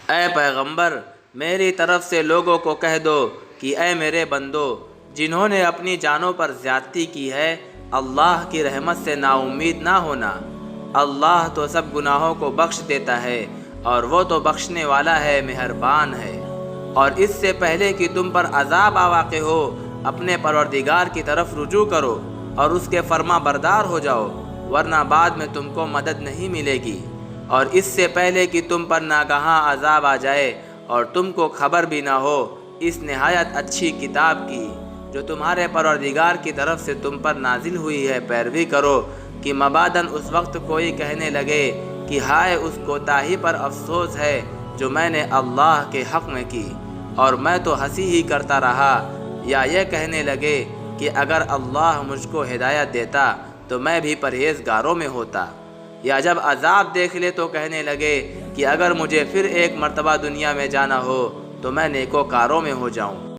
اے پیغمبر، میری طرف سے لوگوں کو کہہ دو کہ اے میرے بندو، جنہوں نے اپنی جانوں پر زیادتی کی ہے، اللہ کی رحمت سے نا امید نہ ہونا۔ اللہ تو سب گناہوں کو بخش دیتا ہے، اور وہ تو بخشنے والا ہے، مہربان ہے۔ اور اس سے پہلے کہ تم پر عذاب واقع ہو، اپنے پروردگار کی طرف رجوع کرو اور اس کے فرما بردار ہو جاؤ، ورنہ بعد میں تم کو مدد نہیں ملے گی۔ اور اس سے پہلے کہ تم پر ناگہاں عذاب آ جائے اور تم کو خبر بھی نہ ہو، اس نہایت اچھی کتاب کی جو تمہارے پروردگار کی طرف سے تم پر نازل ہوئی ہے پیروی کرو، کہ مباداً اس وقت کوئی کہنے لگے کہ ہائے اس کوتاہی پر افسوس ہے جو میں نے اللہ کے حق میں کی، اور میں تو ہنسی ہی کرتا رہا، یا یہ کہنے لگے کہ اگر اللہ مجھ کو ہدایت دیتا تو میں بھی پرہیزگاروں میں ہوتا، یا جب عذاب دیکھ لے تو کہنے لگے کہ اگر مجھے پھر ایک مرتبہ دنیا میں جانا ہو تو میں نیکوکاروں میں ہو جاؤں۔